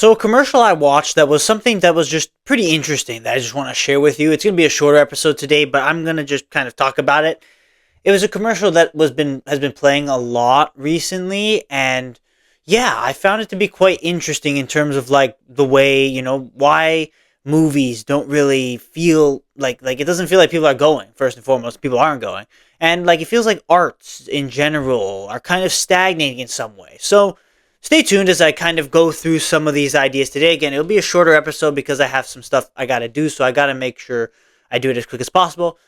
So a commercial I watched that was something that was just pretty interesting that I just want to share with you. It's going to be a shorter episode today, but I'm going to just kind of talk about it. It was a commercial that has been playing a lot recently, and yeah, I found it to be quite interesting in terms of like the way, why movies don't really feel like it doesn't feel like people are going. First and foremost, people aren't going. And like it feels like arts in general are kind of stagnating in some way. So stay tuned as I kind of go through some of these ideas today. Again, it'll be a shorter episode because I have some stuff I got to do, so I got to make sure I do it as quick as possible.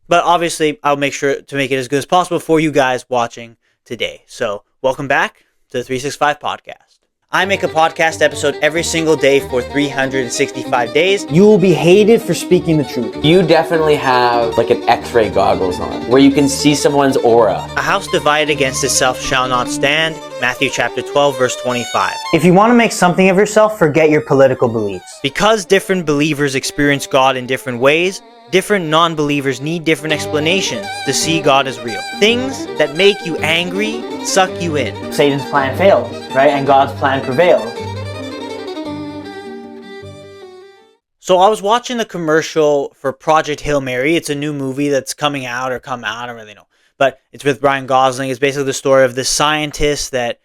But obviously, I'll make sure to make it as good as possible for you guys watching today. So, welcome back to the 365 podcast. I make a podcast episode every single day for 365 days. You will be hated for speaking the truth. You definitely have like an X-ray goggles on, where you can see someone's aura. A house divided against itself shall not stand. Matthew chapter 12, verse 25. If you want to make something of yourself, forget your political beliefs. Because different believers experience God in different ways, different non-believers need different explanations to see God as real. Things that make you angry suck you in. Satan's plan fails, right? And God's plan prevails. So I was watching the commercial for Project Hail Mary. It's a new movie that's coming out or come out, I don't really know. But it's with Ryan Gosling. It's basically the story of this scientist that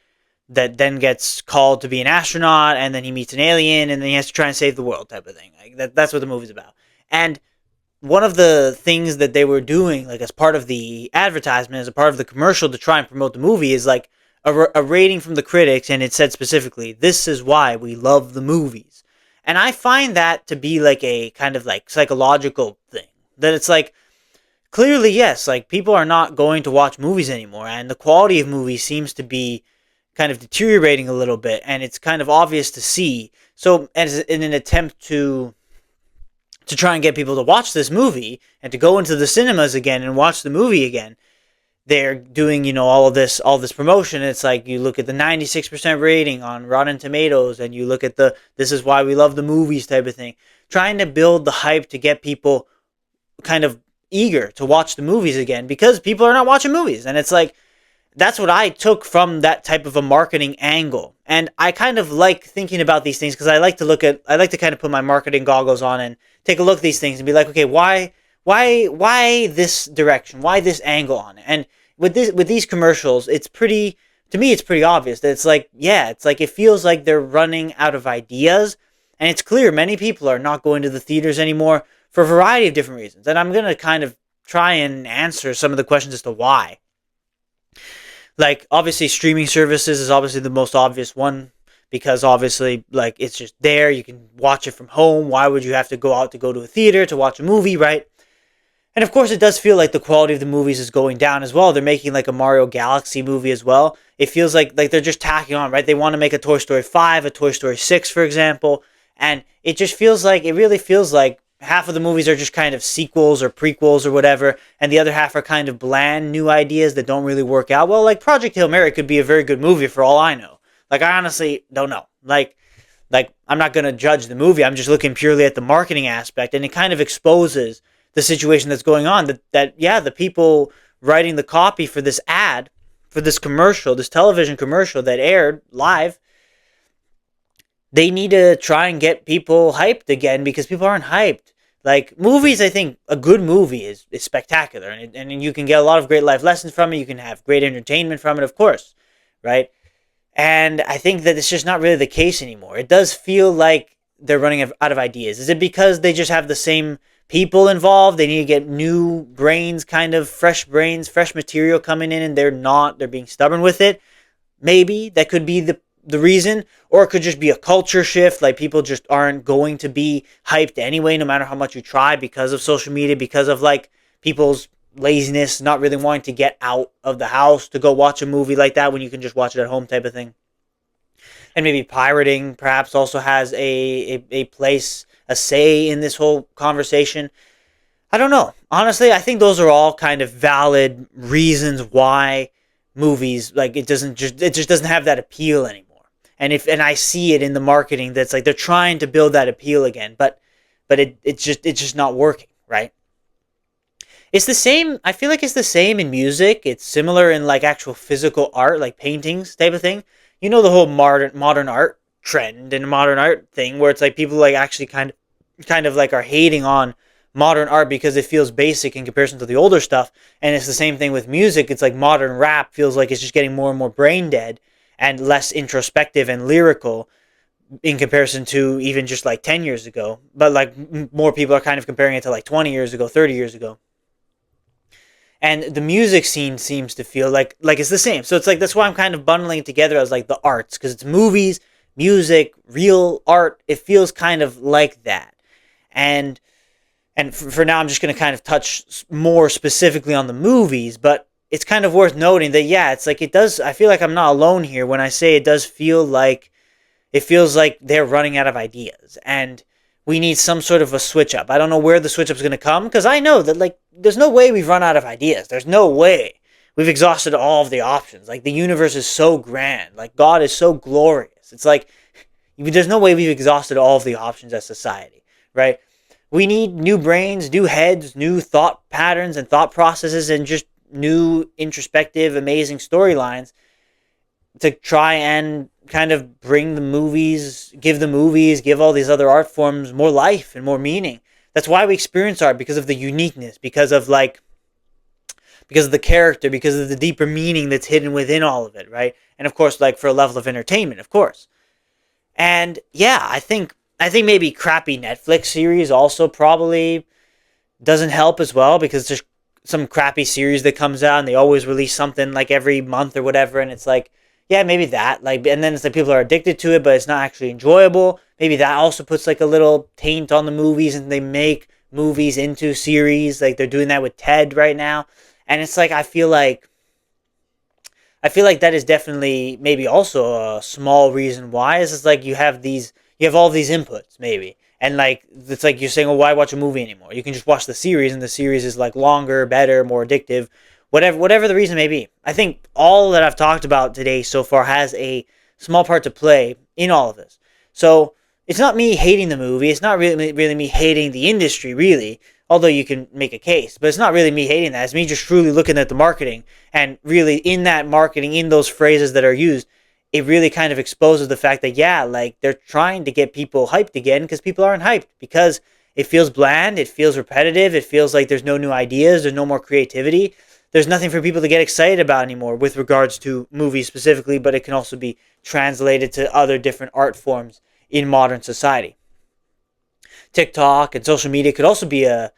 then gets called to be an astronaut, and then he meets an alien, and then he has to try and save the world type of thing. Like that's what the movie's about. And one of the things that they were doing, like as part of the advertisement, as a part of the commercial to try and promote the movie, is like a rating from the critics, and it said specifically, "This is why we love the movies." And I find that to be like a kind of like psychological thing. That it's like, clearly, yes, like people are not going to watch movies anymore, and the quality of movies seems to be kind of deteriorating a little bit, and it's kind of obvious to see. So, as in an attempt to try and get people to watch this movie and to go into the cinemas again and watch the movie again, they're doing, all this promotion. It's like you look at the 96% rating on Rotten Tomatoes, and you look at the "this is why we love the movies" type of thing, trying to build the hype to get people kind of eager to watch the movies again, because people are not watching movies. And it's like, that's what I took from that type of a marketing angle. And I kind of like thinking about these things because I like to kind of put my marketing goggles on and take a look at these things and be like, okay, why this direction? Why this angle on it? And with these commercials, to me, it's pretty obvious that it's like, yeah, it's like, it feels like they're running out of ideas. And it's clear many people are not going to the theaters anymore for a variety of different reasons. And I'm going to kind of try and answer some of the questions as to why. Like, obviously, streaming services is obviously the most obvious one, because obviously, like, it's just there. You can watch it from home. Why would you have to go out to go to a theater to watch a movie, right? And of course, it does feel like the quality of the movies is going down as well. They're making like a Mario Galaxy movie as well. It feels like they're just tacking on, right? They want to make a Toy Story 5, a Toy Story 6, for example. And it really feels like half of the movies are just kind of sequels or prequels or whatever, and the other half are kind of bland new ideas that don't really work out well. Like Project Hail Mary could be a very good movie for all I know. Like, I honestly don't know. Like I'm not going to judge the movie. I'm just looking purely at the marketing aspect, and it kind of exposes the situation that's going on. That the people writing the copy for this ad, for this commercial, this television commercial that aired live, they need to try and get people hyped again, because people aren't hyped. Like, movies, I think a good movie is spectacular, and you can get a lot of great life lessons from it. You can have great entertainment from it, of course, right? And I think that it's just not really the case anymore. It does feel like they're running out of ideas. Is it because they just have the same people involved? They need to get new brains, kind of fresh brains, fresh material coming in, and they're being stubborn with it. Maybe that could be the reason, or it could just be a culture shift. Like, people just aren't going to be hyped anyway, no matter how much you try, because of social media, because of like people's laziness, not really wanting to get out of the house to go watch a movie like that when you can just watch it at home type of thing. And maybe pirating perhaps also has a place, a say in this whole conversation. I don't know. Honestly, I think those are all kind of valid reasons why movies, like, it just doesn't have that appeal anymore. And I see it in the marketing that's like they're trying to build that appeal again, but it's just not working, right? It's the same. I feel like it's the same in music. It's similar in like actual physical art, like paintings type of thing. The whole modern art trend and a modern art thing where it's like people like actually kind of like are hating on modern art because it feels basic in comparison to the older stuff. And it's the same thing with music. It's like modern rap feels like it's just getting more and more brain dead and less introspective and lyrical in comparison to even just like 10 years ago. But like more people are kind of comparing it to like 20 years ago, 30 years ago. And the music scene seems to feel like it's the same. So it's like that's why I'm kind of bundling it together as like the arts, because it's movies, music, real art. It feels kind of like that. And for now, I'm just going to kind of touch more specifically on the movies, but it's kind of worth noting that, yeah, it's like it does. I feel like I'm not alone here when I say it does feel like it feels like they're running out of ideas and we need some sort of a switch up. I don't know where the switch up is going to come because I know that, like, there's no way we've run out of ideas. There's no way we've exhausted all of the options. Like, the universe is so grand. Like, God is so glorious. It's like, there's no way we've exhausted all of the options as society, right? We need new brains, new heads, new thought patterns and thought processes, and just new introspective, amazing storylines to try and kind of bring the movies, give all these other art forms more life and more meaning. That's why we experience art, because of the uniqueness, because of the character, because of the deeper meaning that's hidden within all of it, right? And of course, like, for a level of entertainment, of course. And yeah, I think maybe crappy Netflix series also probably doesn't help as well, because there's some crappy series that comes out and they always release something like every month or whatever, and it's like, yeah, maybe that, like, and then it's like people are addicted to it, but it's not actually enjoyable. Maybe that also puts like a little taint on the movies, and they make movies into series, like they're doing that with Ted right now. And it's like, I feel like that is definitely maybe also a small reason why. Is it's like you have all these inputs maybe, and like it's like you're saying, well, why watch a movie anymore? You can just watch the series, and the series is like longer, better, more addictive, whatever the reason may be. I think all that I've talked about today so far has a small part to play in all of this. So it's not me hating the movie. It's not really me hating the industry, really. Although you can make a case, but it's not really me hating that. It's me just truly looking at the marketing, and really in that marketing, in those phrases that are used, it really kind of exposes the fact that, yeah, like, they're trying to get people hyped again, because people aren't hyped, because it feels bland, it feels repetitive, it feels like there's no new ideas, there's no more creativity. There's nothing for people to get excited about anymore with regards to movies specifically, but it can also be translated to other different art forms in modern society. TikTok and social media could also be a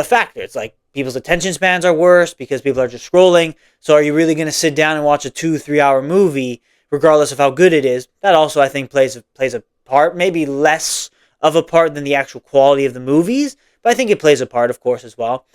factor. It's like people's attention spans are worse because people are just scrolling. So are you really going to sit down and watch a 2-3 hour movie, regardless of how good it is? That also, I think, plays a part. Maybe less of a part than the actual quality of the movies, but I think it plays a part, of course, as well.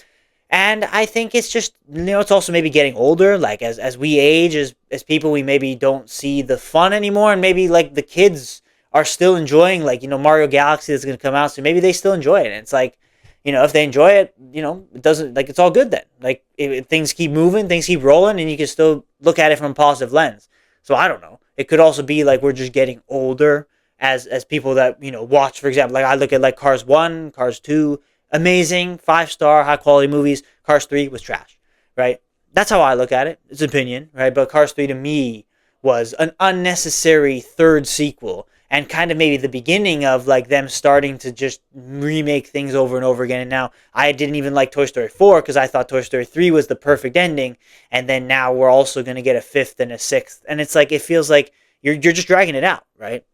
And I think it's just, it's also maybe getting older. Like, as we age, as people, we maybe don't see the fun anymore. And maybe, like, the kids are still enjoying, like, Mario Galaxy that's going to come out. So maybe they still enjoy it. And it's like, if they enjoy it, it doesn't, like, it's all good then. Like, if things keep moving, things keep rolling, and you can still look at it from a positive lens. So I don't know. It could also be like we're just getting older as people that, watch, for example, like I look at like Cars 1, Cars 2, amazing, 5-star, high quality movies. Cars 3 was trash, right? That's how I look at it. It's an opinion, right? But Cars 3 to me was an unnecessary third sequel, and kind of maybe the beginning of like them starting to just remake things over and over again. And now I didn't even like Toy Story 4 because I thought Toy Story 3 was the perfect ending. And then now we're also going to get a 5th and a 6th. And it's like, it feels like you're just dragging it out, right?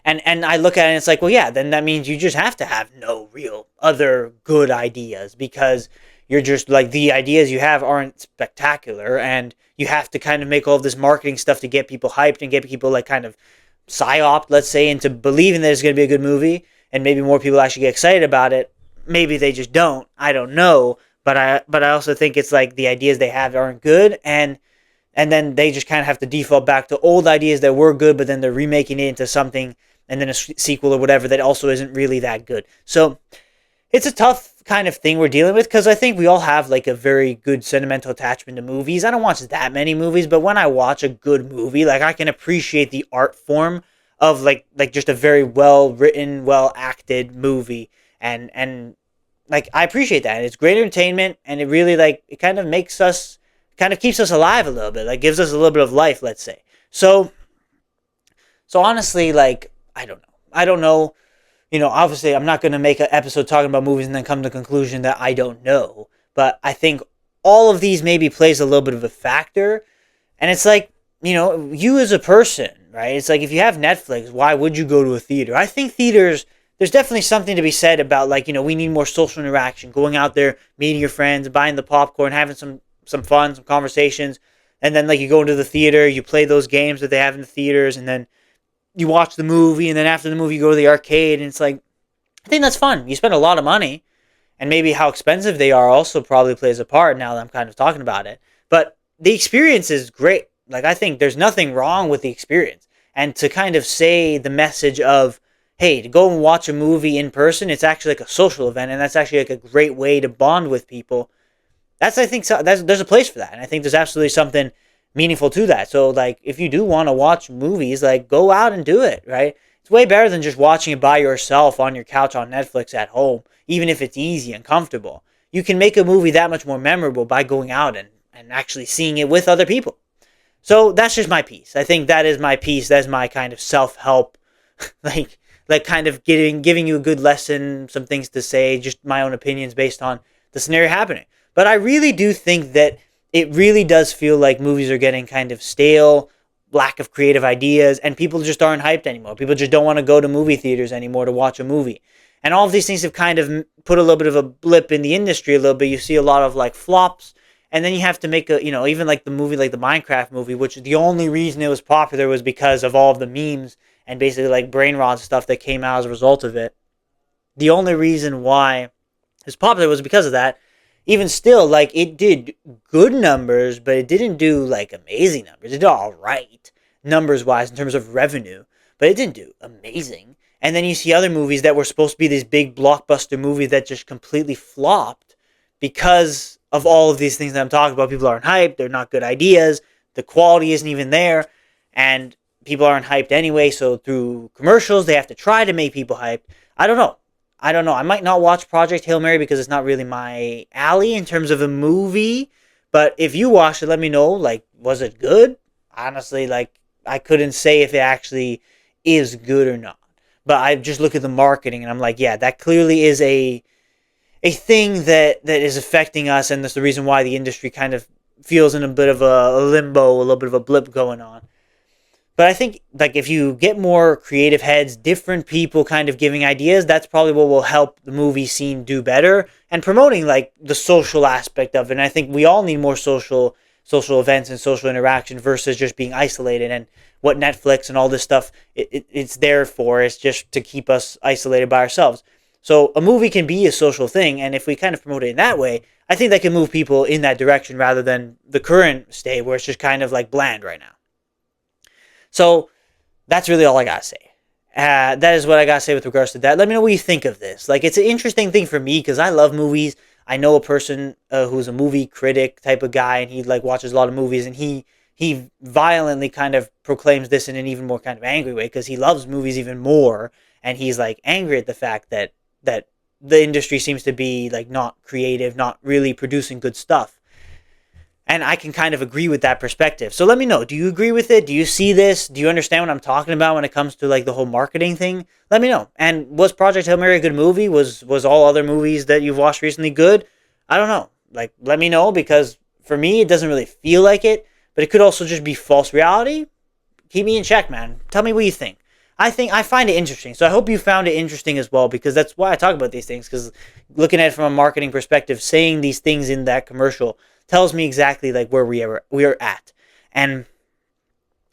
And I look at it and it's like, well, yeah, then that means you just have to have no real other good ideas, because you're just like, the ideas you have aren't spectacular, and you have to kind of make all of this marketing stuff to get people hyped and get people like kind of psyoped, let's say, into believing that it's going to be a good movie, and maybe more people actually get excited about it. Maybe they just don't. I don't know. But I also think it's like the ideas they have aren't good, and then they just kind of have to default back to old ideas that were good, but then they're remaking it into something, and then a sequel or whatever that also isn't really that good. So it's a tough kind of thing we're dealing with, because I think we all have like a very good sentimental attachment to movies. I don't watch that many movies, but when I watch a good movie, like, I can appreciate the art form of like just a very well written, well acted movie, and like, I appreciate that. And it's great entertainment, and it really, like, it kind of makes us, kind of keeps us alive a little bit, like gives us a little bit of life, let's say. So So honestly, like, I don't know. I don't know. Obviously, I'm not going to make an episode talking about movies and then come to the conclusion that I don't know. But I think all of these maybe plays a little bit of a factor. And it's like, you as a person, right? It's like if you have Netflix, why would you go to a theater? I think theaters, there's definitely something to be said about, like, we need more social interaction, going out there, meeting your friends, buying the popcorn, having some fun, some conversations. And then, like, you go into the theater, you play those games that they have in the theaters, and then you watch the movie, and then after the movie, you go to the arcade, and it's like, I think that's fun. You spend a lot of money, and maybe how expensive they are also probably plays a part now that I'm kind of talking about it. But the experience is great. Like, I think there's nothing wrong with the experience. And to kind of say the message of, hey, to go and watch a movie in person, it's actually like a social event, and that's actually like a great way to bond with people. I think, there's a place for that, and I think there's absolutely something meaningful to that. So, like, if you do want to watch movies, like, go out and do it, right? It's way better than just watching it by yourself on your couch on Netflix at home, even if it's easy and comfortable. You can make a movie that much more memorable by going out and actually seeing it with other people. So that's just my piece. I think that is my piece. That's my kind of self-help, like kind of giving you a good lesson, some things to say, just my own opinions based on the scenario happening. But I really do think that it really does feel like movies are getting kind of stale, lack of creative ideas, and people just aren't hyped anymore. People just don't want to go to movie theaters anymore to watch a movie. And all of these things have kind of put a little bit of a blip in the industry a little bit. You see a lot of, like, flops, and then you have to make even like the movie, like the Minecraft movie, which the only reason it was popular was because of all of the memes and basically like brain rot stuff that came out as a result of it. The only reason why it was popular was because of that. Even still, like, it did good numbers, but it didn't do, like, amazing numbers. It did all right, numbers-wise, in terms of revenue, but it didn't do amazing. And then you see other movies that were supposed to be these big blockbuster movies that just completely flopped because of all of these things that I'm talking about. People aren't hyped, they're not good ideas, the quality isn't even there, and people aren't hyped anyway, so through commercials, they have to try to make people hyped. I don't know. I might not watch Project Hail Mary because it's not really my alley in terms of a movie. But if you watched it, let me know. Like, was it good? Honestly, like, I couldn't say if it actually is good or not. But I just look at the marketing and I'm like, yeah, that clearly is a thing that is affecting us, and that's the reason why the industry kind of feels in a bit of a limbo, a little bit of a blip going on. But I think, like, if you get more creative heads, different people kind of giving ideas, that's probably what will help the movie scene do better and promoting, like, the social aspect of it. And I think we all need more social events and social interaction versus just being isolated. And what Netflix and all this stuff it's there for is just to keep us isolated by ourselves. So a movie can be a social thing, and if we kind of promote it in that way, I think that can move people in that direction rather than the current state where it's just kind of like bland right now. So that's really all I gotta say. That is what I gotta say with regards to that. Let me know what you think of this. Like, it's an interesting thing for me because I love movies. I know a person who's a movie critic type of guy, and he, like, watches a lot of movies, and he violently kind of proclaims this in an even more kind of angry way because he loves movies even more, and he's, like, angry at the fact that the industry seems to be, like, not creative, not really producing good stuff. And I can kind of agree with that perspective. So let me know. Do you agree with it? Do you see this? Do you understand what I'm talking about when it comes to, like, the whole marketing thing? Let me know. And was Project Hail Mary a good movie? Was all other movies that you've watched recently good? I don't know. Like, let me know, because for me, it doesn't really feel like it. But it could also just be false reality. Keep me in check, man. Tell me what you think. I find it interesting. So I hope you found it interesting as well, because that's why I talk about these things. Because looking at it from a marketing perspective, saying these things in that commercial tells me exactly, like, where we are at, and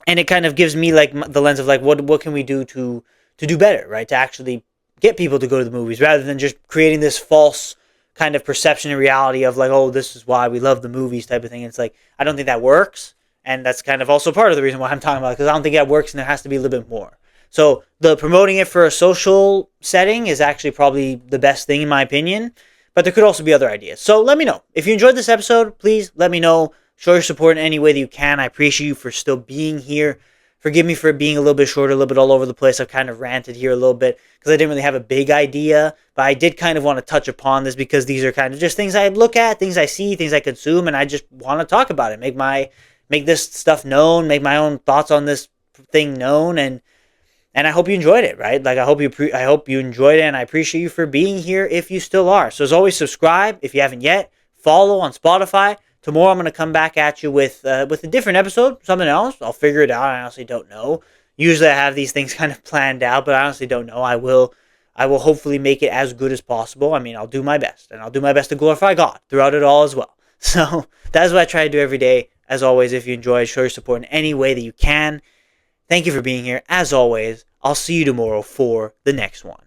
it kind of gives me, like, the lens of, like, what can we do to do better, right? To actually get people to go to the movies rather than just creating this false kind of perception and reality of, like, oh, this is why we love the movies type of thing. It's like, I don't think that works, and that's kind of also part of the reason why I'm talking about it, because I don't think that works, and there has to be a little bit more. So the promoting it for a social setting is actually probably the best thing in my opinion. But there could also be other ideas. So let me know. If you enjoyed this episode, please let me know. Show your support in any way that you can. I appreciate you for still being here. Forgive me for being a little bit short, a little bit all over the place. I've kind of ranted here a little bit because I didn't really have a big idea. But I did kind of want to touch upon this because these are kind of just things I look at, things I see, things I consume, and I just want to talk about it. Make this stuff known, make my own thoughts on this thing known, and And I hope you enjoyed it, right? Like I hope you enjoyed it, and I appreciate you for being here if you still are. So as always, subscribe if you haven't yet. Follow on Spotify. Tomorrow I'm gonna come back at you with a different episode, something else. I'll figure it out. I honestly don't know. Usually I have these things kind of planned out, but I honestly don't know. I will hopefully make it as good as possible. I mean, I'll do my best, and I'll do my best to glorify God throughout it all as well. So that's what I try to do every day. As always, if you enjoy, show your support in any way that you can. Thank you for being here. As always, I'll see you tomorrow for the next one.